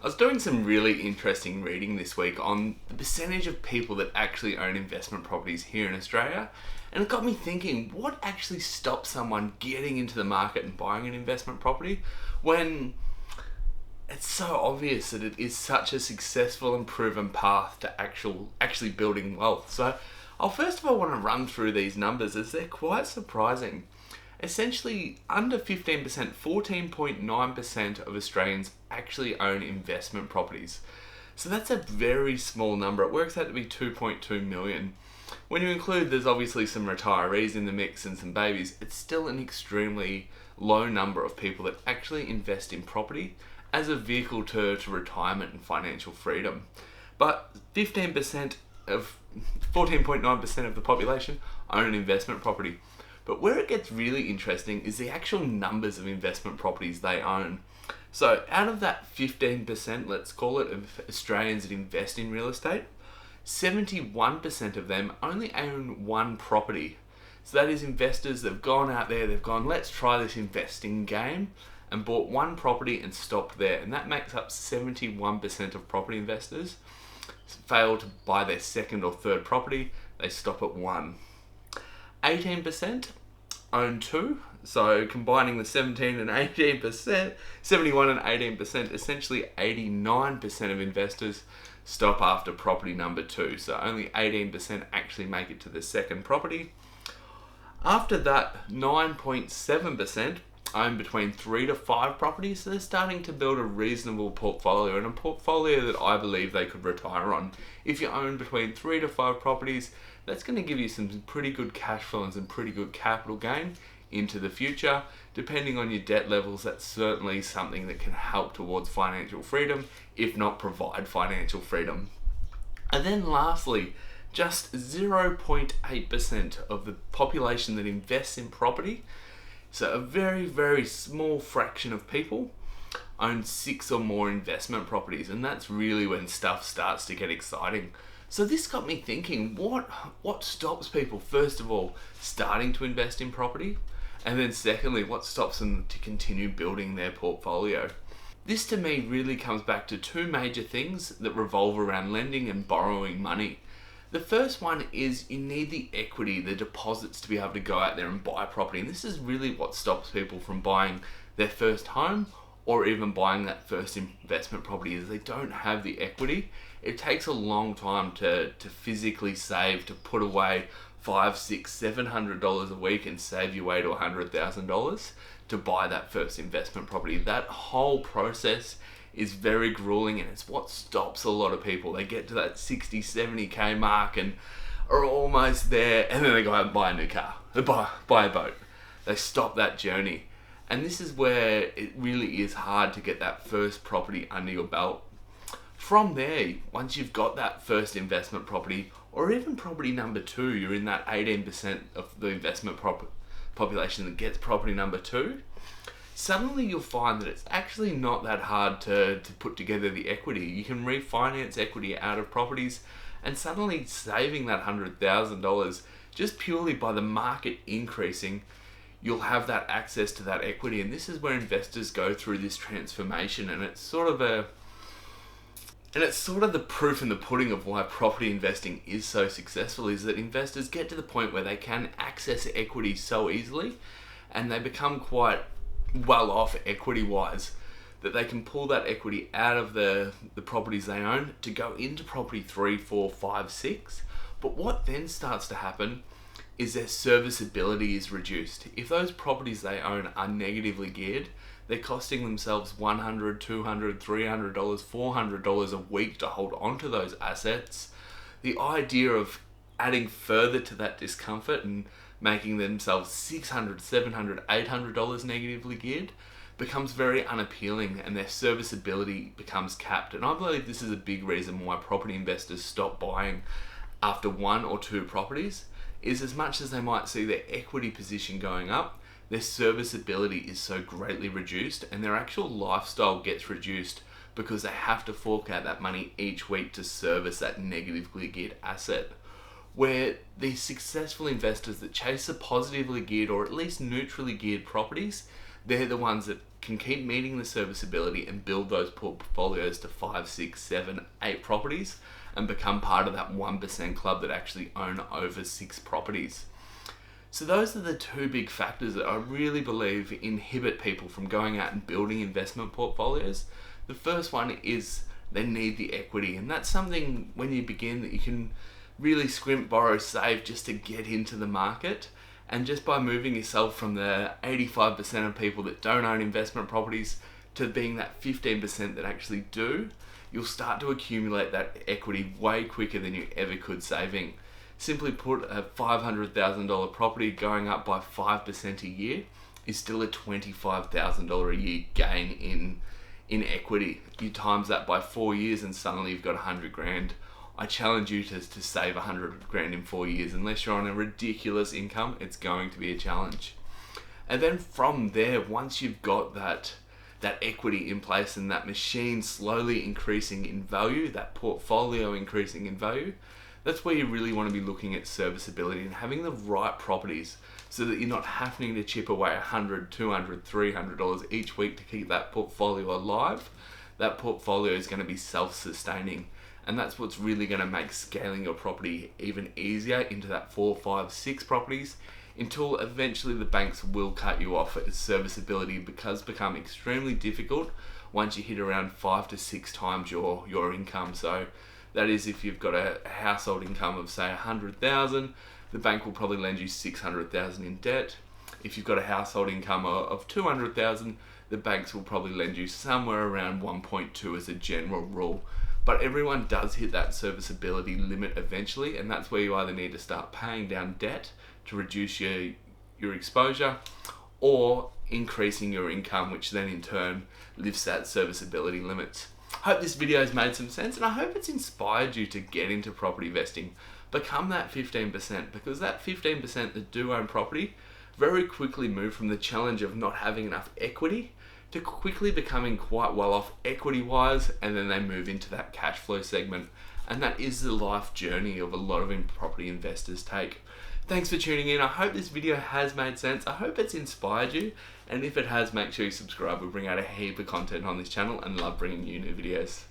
I was doing some really interesting reading this week on the percentage of people that actually own investment properties here in Australia, and it got me thinking, what actually stops someone getting into the market and buying an investment property when it's so obvious that it is such a successful and proven path to actually building wealth? So I'll first of all want to run through these numbers as they're quite surprising. Essentially, under 15%, 14.9% of Australians actually own investment properties. So that's a very small number. It works out to be 2.2 million. When you include there's obviously some retirees in the mix and some babies, it's still an extremely low number of people that actually invest in property as a vehicle to retirement and financial freedom. But 14.9% of the population own an investment property. But where it gets really interesting is the actual numbers of investment properties they own. So out of that 15%, let's call it, of Australians that invest in real estate, 71% of them only own one property. So that is investors that have gone out there, they've gone, let's try this investing game, and bought one property and stopped there. And that makes up 71% of property investors. Fail to buy their second or third property, they stop at one. 18% own two, so combining the 17 and 18%, 71 and 18%, essentially 89% of investors stop after property number two. So only 18% actually make it to the second property. After that, 9.7% own between 3 to 5 properties, so they're starting to build a reasonable portfolio, and a portfolio that I believe they could retire on. If you own between 3 to 5 properties, that's going to give you some pretty good cash flow and some pretty good capital gain into the future. Depending on your debt levels, that's certainly something that can help towards financial freedom, if not provide financial freedom. And then lastly, just 0.8% of the population that invests in property, so a very, very small fraction of people, own 6 or more investment properties, and that's really when stuff starts to get exciting. So this got me thinking, what stops people, first of all, starting to invest in property? And then secondly, what stops them to continue building their portfolio? This to me really comes back to two major things that revolve around lending and borrowing money. The first one is you need the equity, the deposits, to be able to go out there and buy property. And this is really what stops people from buying their first home or even buying that first investment property, is they don't have the equity. It takes a long time to physically save, to put away $500, $600, $700 a week and save your way to $100,000 to buy that first investment property. That whole process is very grueling, and it's what stops a lot of people. They get to that 60, 70k mark and are almost there, and then they go out and buy a new car, buy a boat. They stop that journey. And this is where it really is hard to get that first property under your belt. From there, once you've got that first investment property, or even property number two, you're in that 18% of the investment population that gets property number two, suddenly you'll find that it's actually not that hard to put together the equity. You can refinance equity out of properties, and suddenly saving that $100,000 just purely by the market increasing, you'll have that access to that equity. And this is where investors go through this transformation, and it's sort of the proof in the pudding of why property investing is so successful, is that investors get to the point where they can access equity so easily, and they become quite well off equity wise, that they can pull that equity out of the properties they own to go into property 3, 4, 5, 6. But what then starts to happen is their serviceability is reduced. If those properties they own are negatively geared, they're costing themselves $100, $200, $300, $400 a week to hold onto those assets. The idea of adding further to that discomfort and making themselves $600, $700, $800 negatively geared becomes very unappealing, and their serviceability becomes capped. And I believe this is a big reason why property investors stop buying after 1 or 2 properties, is as much as they might see their equity position going up, their serviceability is so greatly reduced, and their actual lifestyle gets reduced because they have to fork out that money each week to service that negatively geared asset. Where these successful investors that chase the positively geared or at least neutrally geared properties, they're the ones that can keep meeting the serviceability and build those portfolios to 5, 6, 7, 8 properties and become part of that 1% club that actually own over 6 properties. So those are the two big factors that I really believe inhibit people from going out and building investment portfolios. The first one is they need the equity, and that's something when you begin that you can really scrimp, borrow, save just to get into the market. And just by moving yourself from the 85% of people that don't own investment properties to being that 15% that actually do, you'll start to accumulate that equity way quicker than you ever could saving. Simply put, a $500,000 property going up by 5% a year is still a $25,000 a year gain in equity. You times that by 4 years and suddenly you've got 100 grand. I challenge you to save 100 grand in 4 years. Unless you're on a ridiculous income, it's going to be a challenge. And then from there, once you've got that equity in place and that machine slowly increasing in value, that portfolio increasing in value, that's where you really want to be looking at serviceability and having the right properties so that you're not having to chip away $100, $200, $300 each week to keep that portfolio alive. That portfolio is going to be self-sustaining, and that's what's really going to make scaling your property even easier into that 4, 5, 6 properties until eventually the banks will cut you off as serviceability because become extremely difficult once you hit around 5 to 6 times your income. So that is, if you've got a household income of say 100,000, the bank will probably lend you 600,000 in debt. If you've got a household income of 200,000, the banks will probably lend you somewhere around 1.2 as a general rule. But everyone does hit that serviceability limit eventually, and that's where you either need to start paying down debt to reduce your exposure, or increasing your income, which then in turn lifts that serviceability limits. I hope this video has made some sense, and I hope it's inspired you to get into property investing. Become that 15%, because that 15% that do own property very quickly move from the challenge of not having enough equity to quickly becoming quite well off equity wise, and then they move into that cash flow segment. And that is the life journey of a lot of property investors take. Thanks for tuning in. I hope this video has made sense. I hope it's inspired you. And if it has, make sure you subscribe. We bring out a heap of content on this channel and love bringing you new videos.